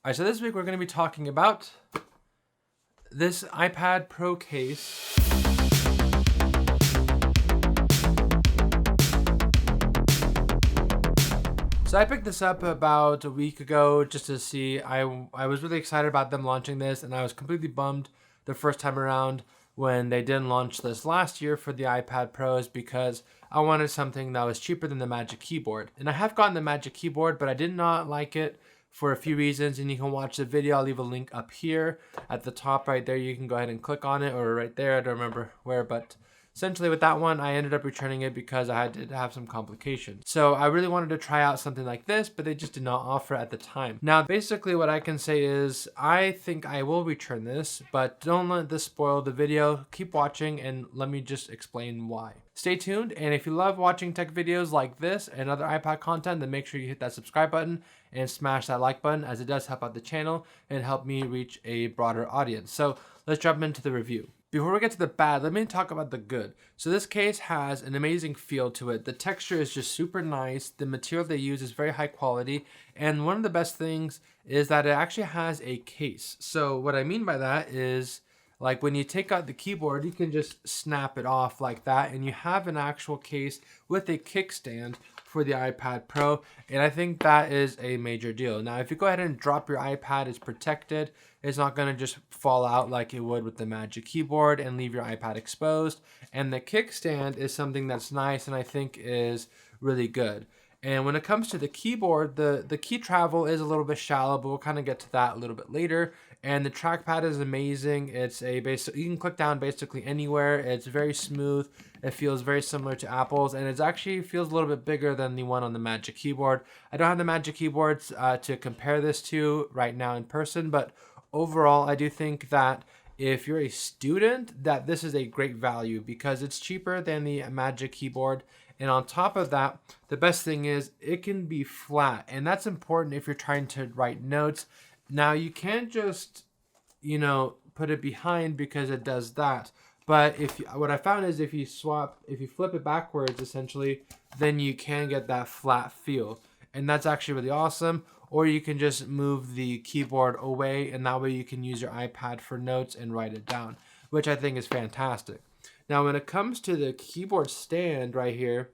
Alright, so this week we're going to be talking about this iPad Pro case. So I picked this up about a week ago just to see. I was really excited about them launching this, and I was completely bummed the first time around when they didn't launch this last year for the iPad Pros, because I wanted something that was cheaper than the Magic Keyboard. And I have gotten the Magic Keyboard, but I did not like it for a few reasons, and you can watch the video. I'll leave a link up here at the top right there. You can go ahead and click on it, or right there, I don't remember where, but essentially with that one, I ended up returning it because I had to have some complications. So I really wanted to try out something like this, but they just did not offer at the time. Now, basically what I can say is I think I will return this, but don't let this spoil the video. Keep watching and let me just explain why. Stay tuned, and if you love watching tech videos like this and other iPad content, then make sure you hit that subscribe button and smash that like button, as it does help out the channel and help me reach a broader audience. So let's jump into the review. Before we get to the bad, let me talk about the good. So this case has an amazing feel to it. The texture is just super nice. The material they use is very high quality. And one of the best things is that it actually has a case. So what I mean by that is, like, when you take out the keyboard, you can just snap it off like that, and you have an actual case with a kickstand for the iPad Pro, and I think that is a major deal. Now, if you go ahead and drop your iPad, it's protected. It's not going to just fall out like it would with the Magic Keyboard and leave your iPad exposed. And the kickstand is something that's nice and I think is really good. And when it comes to the keyboard, the key travel is a little bit shallow, but we'll kind of get to that a little bit later. And the trackpad is amazing. It's a basic, you can click down basically anywhere. It's very smooth. It feels very similar to Apple's, and it actually feels a little bit bigger than the one on the Magic Keyboard. I don't have the Magic Keyboards to compare this to right now in person, but overall, I do think that if you're a student, that this is a great value because it's cheaper than the Magic Keyboard. And on top of that, the best thing is it can be flat, and that's important if you're trying to write notes. Now, you can't just, put it behind because it does that. But what I found is if you flip it backwards, essentially, then you can get that flat feel. And that's actually really awesome. Or you can just move the keyboard away, and that way you can use your iPad for notes and write it down, which I think is fantastic. Now, when it comes to the keyboard stand right here,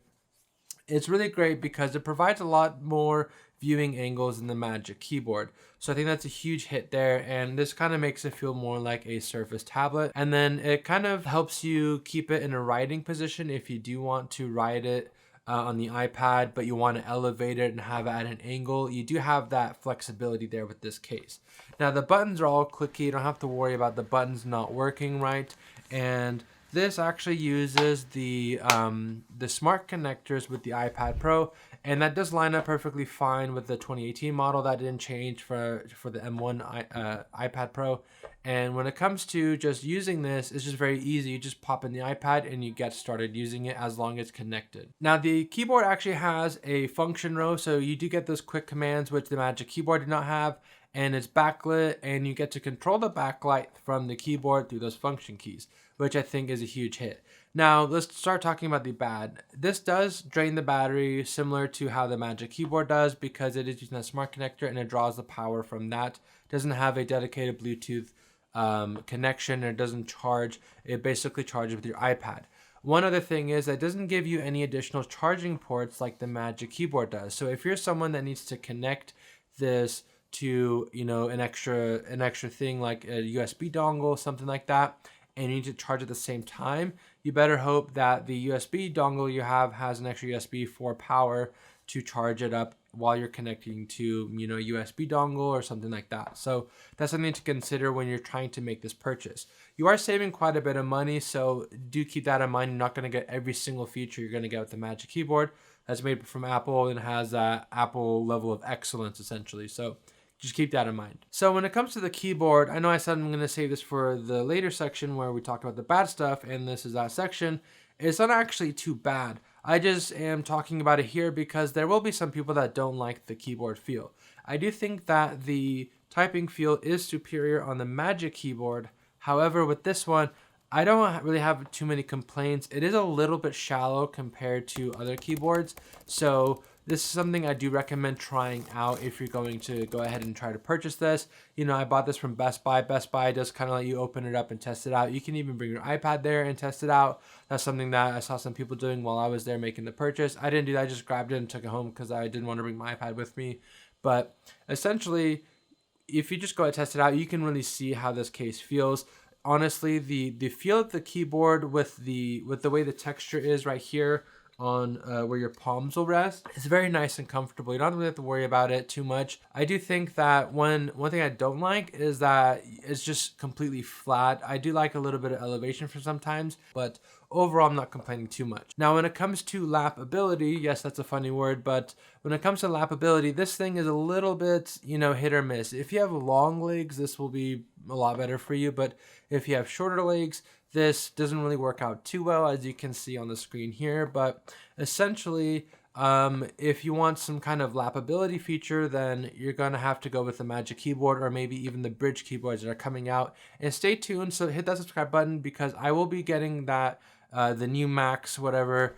it's really great because it provides a lot more viewing angles than the Magic Keyboard. So I think that's a huge hit there, and this kind of makes it feel more like a Surface tablet. And then it kind of helps you keep it in a writing position if you do want to write it on the iPad, but you want to elevate it and have it at an angle. You do have that flexibility there with this case. Now, the buttons are all clicky. You don't have to worry about the buttons not working right. And this actually uses the smart connectors with the iPad Pro, and that does line up perfectly fine with the 2018 model. That didn't change for the M1 iPad Pro. And when it comes to just using this, it's just very easy. You just pop in the iPad and you get started using it as long as it's connected. Now, the keyboard actually has a function row, so you do get those quick commands, which the Magic Keyboard did not have. And it's backlit, and you get to control the backlight from the keyboard through those function keys, which I think is a huge hit. Now, let's start talking about the bad. This does drain the battery similar to how the Magic Keyboard does because it is using a smart connector and it draws the power from that. It doesn't have a dedicated Bluetooth connection, and it doesn't charge. It basically charges with your iPad. One other thing is that it doesn't give you any additional charging ports like the Magic Keyboard does. So if you're someone that needs to connect this to an extra thing like a USB dongle, something like that, and you need to charge at the same time, you better hope that the USB dongle you have has an extra USB for power to charge it up while you're connecting to USB dongle or something like that. So that's something to consider when you're trying to make this purchase. You are saving quite a bit of money, so do keep that in mind. You're not going to get every single feature you're going to get with the Magic Keyboard. That's made from Apple and has that Apple level of excellence essentially. So just keep that in mind. So when it comes to the keyboard, I know I said I'm going to save this for the later section where we talk about the bad stuff, and this is that section. It's not actually too bad. I just am talking about it here because there will be some people that don't like the keyboard feel. I do think that the typing feel is superior on the Magic Keyboard. However, with this one, I don't really have too many complaints. It is a little bit shallow compared to other keyboards. So this is something I do recommend trying out if you're going to go ahead and try to purchase this. You know, I bought this from Best Buy. Best Buy does kind of let you open it up and test it out. You can even bring your iPad there and test it out. That's something that I saw some people doing while I was there making the purchase. I didn't do that. I just grabbed it and took it home because I didn't want to bring my iPad with me. But essentially, if you just go and test it out, you can really see how this case feels. Honestly, the feel of the keyboard with the way the texture is right here on where your palms will rest, it's very nice and comfortable. You don't really have to worry about it too much. I do think that one thing I don't like is that it's just completely flat. I do like a little bit of elevation for sometimes, but overall I'm not complaining too much. Now when it comes to lapability, yes, that's a funny word, but when it comes to lapability, this thing is a little bit, you know, hit or miss. If you have long legs, this will be a lot better for you, but if you have shorter legs, this doesn't really work out too well, as you can see on the screen here. But essentially, if you want some kind of lapability feature, then you're gonna have to go with the Magic Keyboard or maybe even the Bridge keyboards that are coming out. And stay tuned, so hit that subscribe button, because I will be getting that the new Max whatever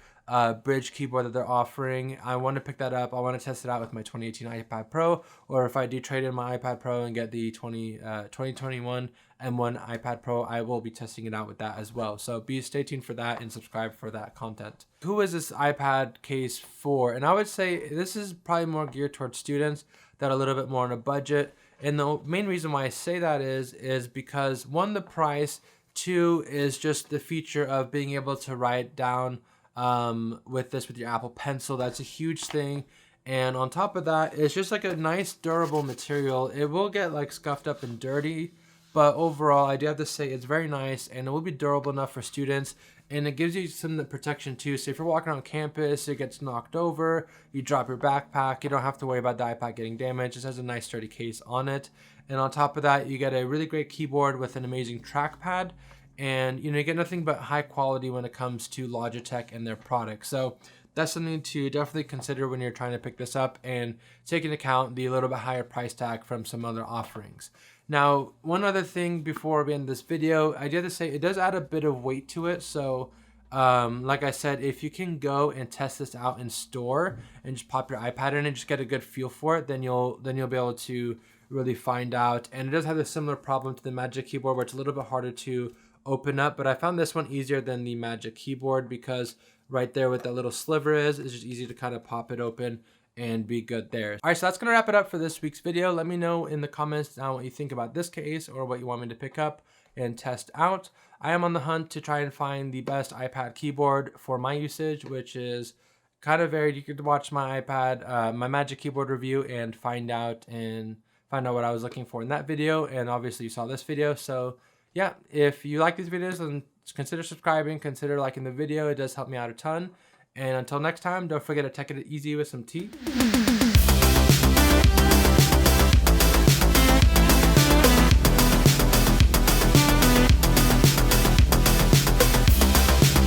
Bridge keyboard that they're offering. I want to pick that up. I want to test it out with my 2018 iPad Pro, or if I do trade in my iPad Pro and get the 2021 M1 iPad Pro, I will be testing it out with that as well. So stay tuned for that and subscribe for that content. Who is this iPad case for? And I would say this is probably more geared towards students that are a little bit more on a budget. And the main reason why I say that is because, one, the price, two, is just the feature of being able to write down with your Apple Pencil. That's a huge thing. And on top of that, it's just like a nice durable material. It will get like scuffed up and dirty, but overall I do have to say it's very nice, and it will be durable enough for students, and it gives you some protection too. So if you're walking on campus, it gets knocked over, you drop your backpack, you don't have to worry about the iPad getting damaged. It has a nice sturdy case on it. And on top of that, you get a really great keyboard with an amazing trackpad. And you know, you get nothing but high quality when it comes to Logitech and their products. So that's something to definitely consider when you're trying to pick this up, and take into account the little bit higher price tag from some other offerings. Now, one other thing before we end this video, I do have to say it does add a bit of weight to it. So like I said, if you can go and test this out in store and just pop your iPad in and just get a good feel for it, then you'll be able to really find out. And it does have a similar problem to the Magic Keyboard, where it's a little bit harder to open up, but I found this one easier than the Magic Keyboard, because right there with that little sliver it's just easy to kind of pop it open and be good there. All right, so that's gonna wrap it up for this week's video. Let me know in the comments down what you think about this case, or what you want me to pick up and test out. I am on the hunt to try and find the best iPad keyboard for my usage, which is kind of varied. You could watch my iPad, my Magic Keyboard review, and find out what I was looking for in that video. And obviously you saw this video, so yeah, if you like these videos, then consider subscribing, consider liking the video. It does help me out a ton. And until next time, don't forget to take it easy with some tea.